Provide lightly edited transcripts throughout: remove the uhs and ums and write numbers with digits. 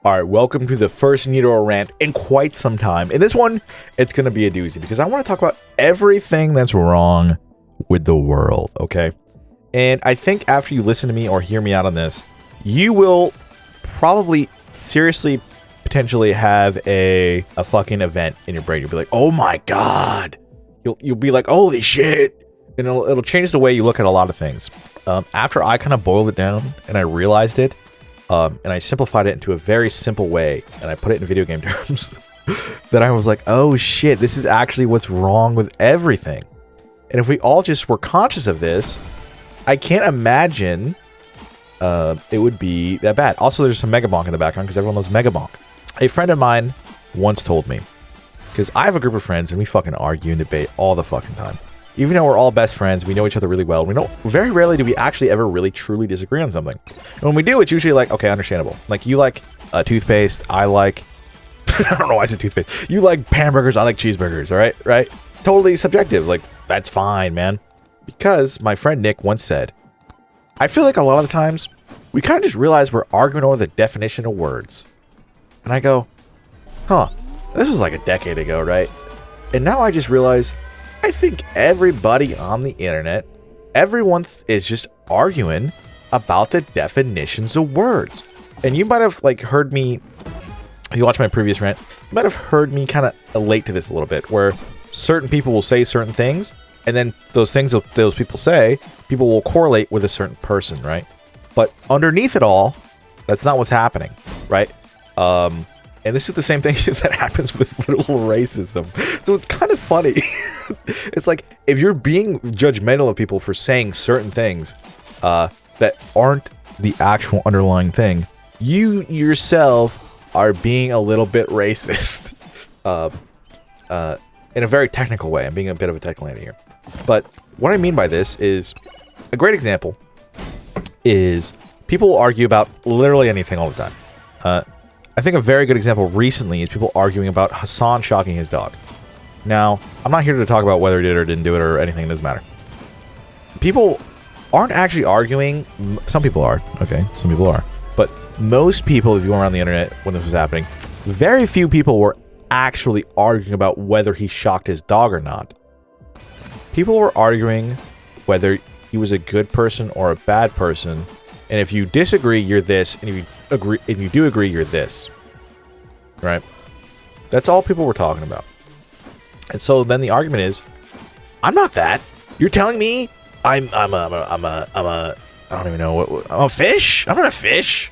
All right, welcome to the first Nidor rant in quite some time. In this one, it's going to be a doozy because I want to talk about everything that's wrong with the world, okay? And I think after you listen to me or hear me out on this, you will probably seriously, potentially have a fucking event in your brain. You'll be like, oh my God. You'll be like, holy shit. And it'll change the way you look at a lot of things. After I kind of boiled it down and I realized it, and I simplified it into a very simple way, and I put it in video game terms, that I was like, oh shit, this is actually what's wrong with everything. And if we all just were conscious of this, I can't imagine it would be that bad. Also, there's some Megabonk in the background because everyone loves Megabonk. A friend of mine once told me, because I have a group of friends and we fucking argue and debate all the fucking time. Even though we're all best friends, we know each other really well. Very rarely do we actually ever really truly disagree on something. And when we do, it's usually like, okay, understandable. Like you like toothpaste, I like, I don't know why I said toothpaste. You like hamburgers, I like cheeseburgers, all right? Right? Totally subjective. Like, that's fine, man. Because my friend Nick once said, I feel like a lot of the times, we kind of just realize we're arguing over the definition of words. And I go, huh, this was like a decade ago, right? And now I just realize, I think everybody on the internet, everyone is just arguing about the definitions of words. And you might have like heard me, if you watch my previous rant, you might have heard me kind of relate to this a little bit, where certain people will say certain things, and then those things that those people say, people will correlate with a certain person, right? But underneath it all, that's not what's happening, right? And this is the same thing that happens with literal racism. So it's kind of funny. It's like, if you're being judgmental of people for saying certain things that aren't the actual underlying thing, you yourself are being a little bit racist. In a very technical way. I'm being a bit of a technical here. But what I mean by this is, a great example is people will argue about literally anything all the time. I think a very good example recently is people arguing about Hassan shocking his dog. Now, I'm not here to talk about whether he did or didn't do it or anything. It doesn't matter. People aren't actually arguing. Some people are. Okay, some people are. But most people, if you went around the internet when this was happening, very few people were actually arguing about whether he shocked his dog or not. People were arguing whether he was a good person or a bad person. And if you disagree, you're this. And if you do agree, you're this. Right? That's all people were talking about. And so then the argument is, I'm not that. You're telling me I'm a I don't even know what I'm a fish? I'm not a fish.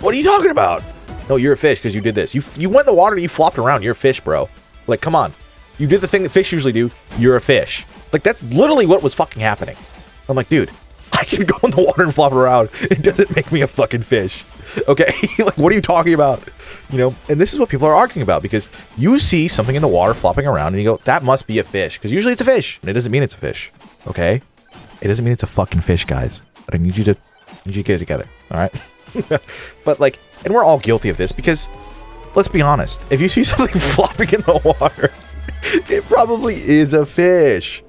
What are you talking about? No, you're a fish because you did this. You went in the water and you flopped around. You're a fish, bro. Like, come on. You did the thing that fish usually do. You're a fish. Like, that's literally what was fucking happening. I'm like, dude, I can go in the water and flop around. It doesn't make me a fucking fish. Okay? Like, what are you talking about? You know, and this is what people are arguing about, because you see something in the water flopping around and you go, that must be a fish. Because usually it's a fish. And it doesn't mean it's a fish. Okay? It doesn't mean it's a fucking fish, guys. But I need you to get it together. All right? But like, and we're all guilty of this, because let's be honest. If you see something flopping in the water, it probably is a fish.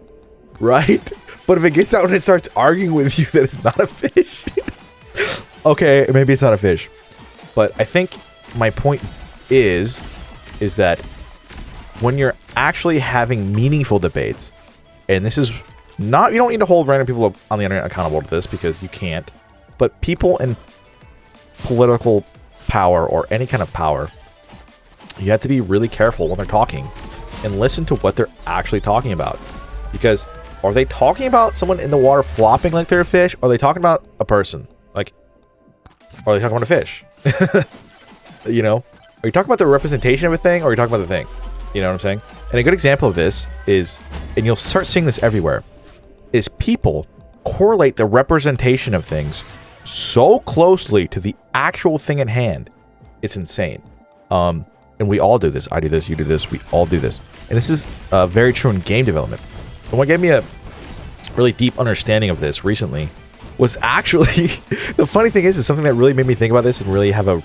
Right? But if it gets out and it starts arguing with you that it's not a fish, okay, maybe it's not a fish. But I think my point is that when you're actually having meaningful debates, and this is not, you don't need to hold random people on the internet accountable to this, because you can't, but people in political power or any kind of power, you have to be really careful when they're talking and listen to what they're actually talking about. Because are they talking about someone in the water flopping like they're a fish? Or are they talking about a person? Like, are they talking about a fish? You know? Are you talking about the representation of a thing, or are you talking about the thing? You know what I'm saying? And a good example of this is, and you'll start seeing this everywhere, is people correlate the representation of things so closely to the actual thing at hand. It's insane. And we all do this. I do this, you do this, we all do this. And this is very true in game development. And what gave me a really deep understanding of this recently was actually, the funny thing is something that really made me think about this and really have a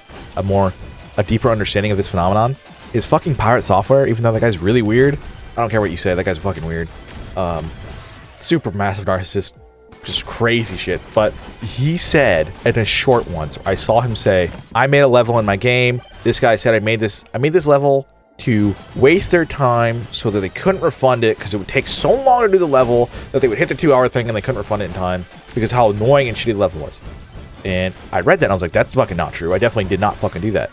deeper understanding of this phenomenon, is fucking Pirate Software. Even though that guy's really weird, I don't care what you say, that guy's fucking weird. Super massive narcissist, just crazy shit. But he said in a short once, I saw him say, I made a level in my game. This guy said I made this level to waste their time so that they couldn't refund it because it would take so long to do the level that they would hit the 2-hour thing and they couldn't refund it in time because how annoying and shitty the level was. And I read that and I was like, that's fucking not true. I definitely did not fucking do that.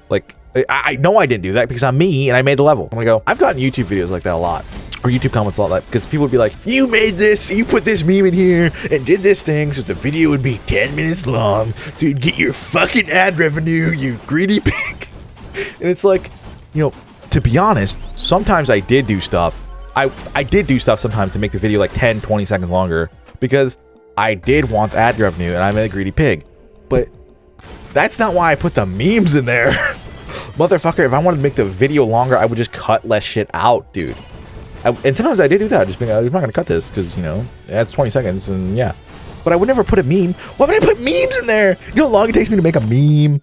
Like, I know I didn't do that because I'm me and I made the level. I'm gonna go, I've gotten YouTube videos like that a lot. Or YouTube comments a lot like, because people would be like, you made this, you put this meme in here and did this thing so the video would be 10 minutes long so you'd get your fucking ad revenue, you greedy pig. And it's like, you know, to be honest, sometimes I did do stuff. I did do stuff sometimes to make the video like 10, 20 seconds longer because I did want the ad revenue and I'm a greedy pig. But that's not why I put the memes in there. Motherfucker, if I wanted to make the video longer, I would just cut less shit out, dude. And sometimes I did do that. Just being, I'm not going to cut this because, you know, that's 20 seconds and yeah. But I would never put a meme. Why would I put memes in there? You know how long it takes me to make a meme?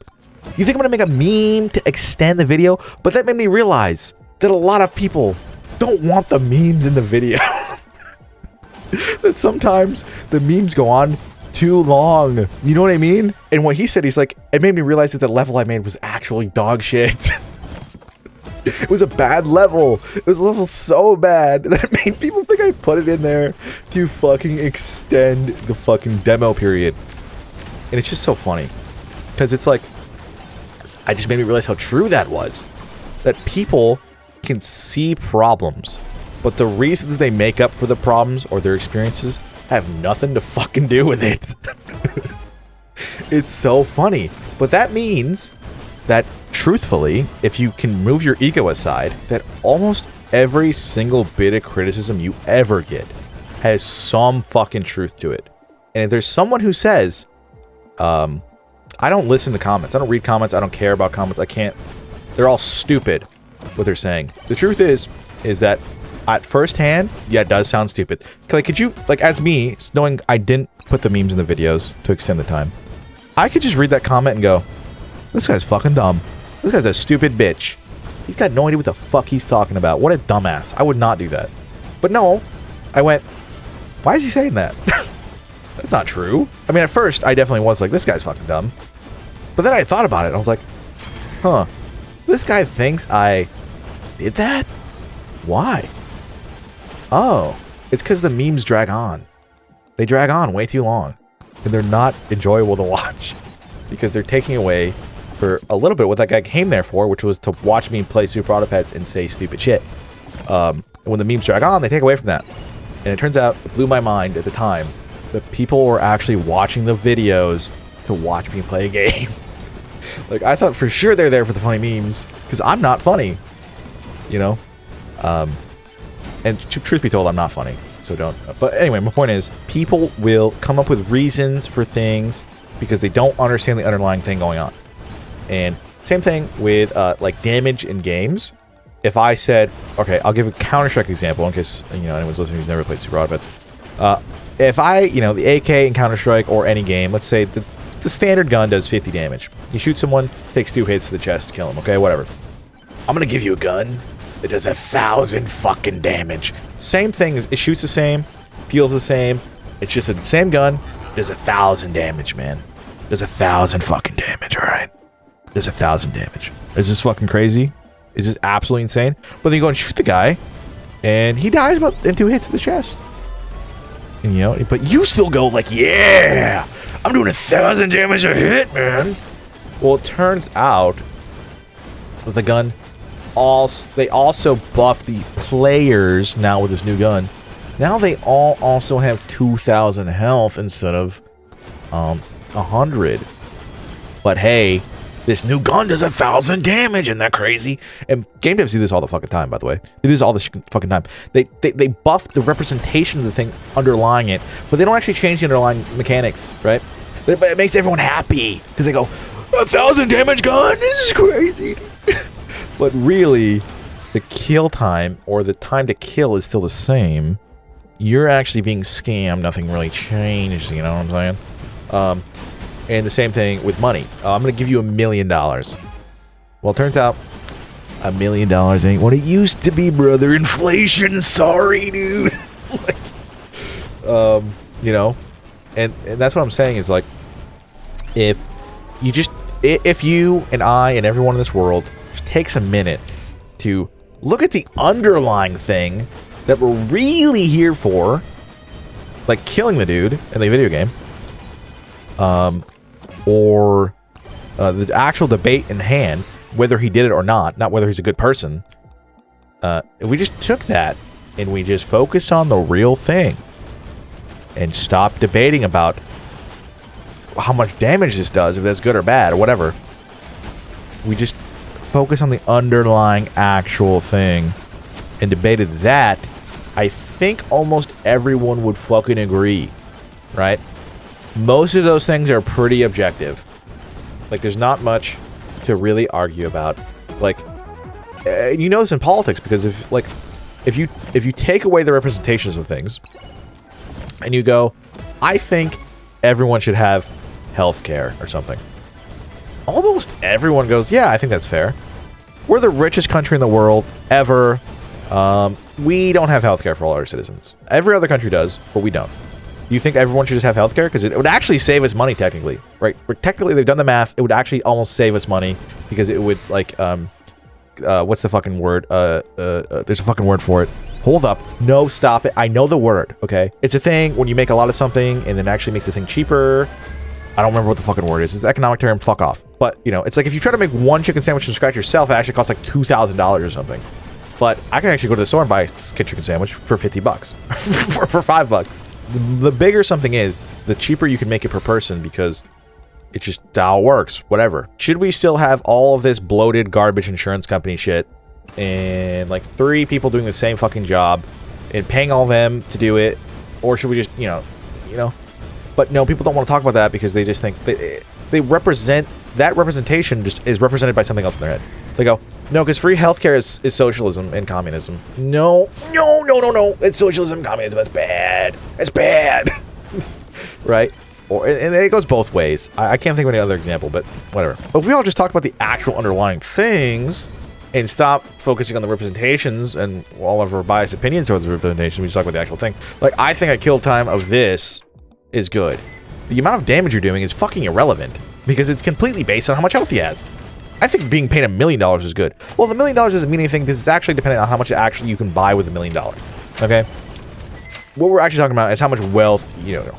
You think I'm gonna make a meme to extend the video? But that made me realize that a lot of people don't want the memes in the video. That sometimes the memes go on too long. You know what I mean? And what he said, he's like, it made me realize that the level I made was actually dog shit. It was a bad level. It was a level so bad that it made people think I put it in there to fucking extend the fucking demo period. And it's just so funny. Because it's like, I just made me realize how true that was. That people can see problems, but the reasons they make up for the problems or their experiences have nothing to fucking do with it. It's so funny. But that means that, truthfully, if you can move your ego aside, that almost every single bit of criticism you ever get has some fucking truth to it. And if there's someone who says, I don't listen to comments. I don't read comments. I don't care about comments. I can't. They're all stupid, what they're saying. The truth is that at first hand, yeah, it does sound stupid. Like, could you, like, as me, knowing I didn't put the memes in the videos to extend the time, I could just read that comment and go, this guy's fucking dumb. This guy's a stupid bitch. He's got no idea what the fuck he's talking about. What a dumbass. I would not do that. But no, I went, why is he saying that? That's not true. I mean, at first, I definitely was like, this guy's fucking dumb. But then I thought about it, and I was like, huh, this guy thinks I did that? Why? Oh, it's because the memes drag on. They drag on way too long. And they're not enjoyable to watch. Because they're taking away for a little bit what that guy came there for, which was to watch me play Super Autopets and say stupid shit. When the memes drag on, they take away from that. And it turns out, it blew my mind at the time, that people were actually watching the videos to watch me play a game. Like, I thought for sure they're there for the funny memes, because I'm not funny, you know? And truth be told, I'm not funny, so don't. But anyway, my point is, people will come up with reasons for things because they don't understand the underlying thing going on. And same thing with, like, damage in games. If I said, okay, I'll give a Counter-Strike example in case, you know, anyone's listening who's never played Super Autopets. If I, you know, the AK in Counter-Strike or any game, let's say the standard gun does 50 damage. You shoot someone, takes 2 hits to the chest to kill him, okay, whatever. I'm gonna give you a gun that does 1,000 fucking damage. Same thing, it shoots the same, feels the same. It's just the same gun, does 1,000 damage, man. Does 1,000 fucking damage, alright? Does 1,000 damage. Is this fucking crazy? Is this absolutely insane? But then you go and shoot the guy, and he dies about in 2 hits to the chest. And, you know, but you still go like, yeah, I'm doing 1,000 damage a hit, man. Well, it turns out with the gun, they also buff the players now with this new gun. Now they all also have 2,000 health instead of 100. But hey, this new gun does 1,000 damage. Isn't that crazy? And game devs do this all the fucking time, by the way. They do this all the fucking time. They buff the representation of the thing underlying it, but they don't actually change the underlying mechanics, right? But it makes everyone happy because they go, 1,000 damage gun? This is crazy. But really, the kill time or the time to kill is still the same. You're actually being scammed. Nothing really changed. You know what I'm saying? And the same thing with money. I'm going to give you $1 million. Well, it turns out $1 million ain't what it used to be, brother. Inflation. Sorry, dude. Like, you know, And that's what I'm saying is like, if you and I and everyone in this world just takes a minute to look at the underlying thing that we're really here for, like killing the dude in the video game, or the actual debate in hand, whether he did it or not whether he's a good person, if we just took that and we just focus on the real thing and stop debating about how much damage this does, if that's good or bad or whatever, we just focus on the underlying actual thing and debated that, I think almost everyone would fucking agree, right? Most of those things are pretty objective. Like, there's not much to really argue about. Like, you know this in politics, because if you take away the representations of things and you go, I think everyone should have health care or something, almost everyone goes, yeah, I think that's fair. We're the richest country in the world ever. We don't have healthcare for all our citizens. Every other country does, but we don't. You think everyone should just have healthcare? Because it would actually save us money, technically, right? Technically, they've done the math. It would actually almost save us money, because it would, like, what's the fucking word? There's a fucking word for it. Hold up. No, stop it. I know the word, okay? It's a thing when you make a lot of something and then actually makes the thing cheaper. I don't remember what the fucking word is. It's an economic term. Fuck off. But, you know, it's like if you try to make one chicken sandwich from scratch yourself, it actually costs like $2,000 or something. But I can actually go to the store and buy a chicken sandwich for $50. for $5. The bigger something is, the cheaper you can make it per person, because it's just how it works. Whatever. Should we still have all of this bloated garbage insurance company shit and like 3 people doing the same fucking job and paying all of them to do it? Or should we just, you know, but no, people don't want to talk about that because they just think they represent, that representation just is represented by something else in their head. They go, no, because free healthcare is socialism and communism. No. It's socialism and communism. That's bad. That's bad. Right? And it goes both ways. I can't think of any other example, but whatever. If we all just talk about the actual underlying things and stop focusing on the representations and all of our biased opinions towards the representation, we just talk about the actual thing. Like, I think a kill time of this is good. The amount of damage you're doing is fucking irrelevant, because it's completely based on how much health he has. I think being paid $1 million is good. Well, the $1 million doesn't mean anything, because it's actually dependent on how much actually you can buy with $1 million. Okay? What we're actually talking about is how much wealth, you know.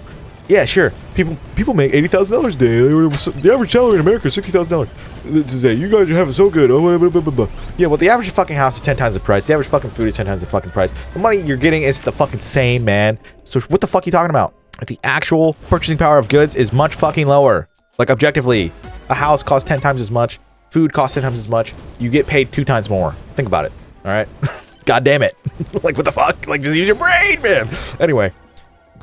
Yeah, sure. People make $80,000 a day. The average salary in America is $60,000. You guys are having so good. Yeah, well, the average fucking house is 10 times the price. The average fucking food is 10 times the fucking price. The money you're getting is the fucking same, man. So what the fuck are you talking about? The actual purchasing power of goods is much fucking lower. Like, objectively, a house costs 10 times as much. Food costs 10 times as much. You get paid 2 times more. Think about it. All right? God damn it. Like, what the fuck? Like, just use your brain, man. Anyway,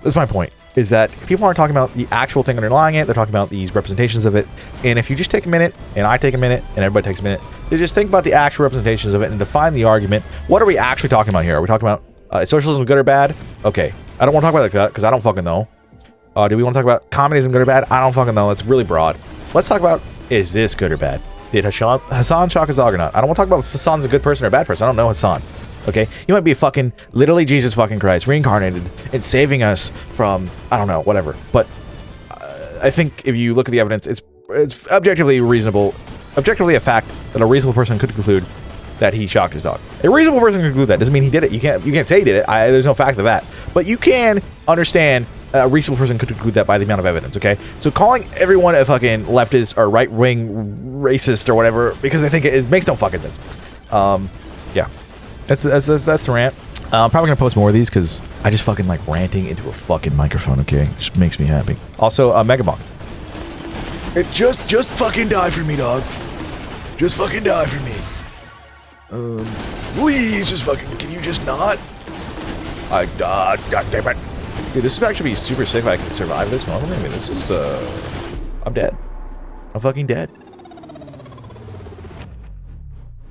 that's my point, is that people aren't talking about the actual thing underlying it. They're talking about these representations of it. And if you just take a minute, and I take a minute, and everybody takes a minute, to just think about the actual representations of it and define the argument. What are we actually talking about here? Are we talking about is socialism good or bad? Okay. I don't want to talk about that because I don't fucking know. Do we want to talk about communism good or bad? I don't fucking know. It's really broad. Let's talk about, is this good or bad? Did Hassan shock his dog or not? I don't want to talk about if Hassan's a good person or a bad person. I don't know Hassan. Okay? He might be fucking, literally Jesus fucking Christ, reincarnated and saving us from, I don't know, whatever. But I think if you look at the evidence, it's objectively reasonable, objectively a fact that a reasonable person could conclude that he shocked his dog. A reasonable person can conclude that. Doesn't mean he did it. You can't say he did it. There's no fact of that. But you can understand a reasonable person could conclude that by the amount of evidence, okay? So calling everyone a fucking leftist or right-wing racist or whatever because they think it makes no fucking sense. Yeah. That's the rant. I'm probably gonna post more of these because I just fucking like ranting into a fucking microphone, okay? It just makes me happy. Also, Megabonk. It just fucking die for me, dog. Just fucking die for me. Please, just fucking, can you just not? God damn it. Dude, this would actually be super sick if I could survive this normally. I mean, this is, I'm dead. I'm fucking dead.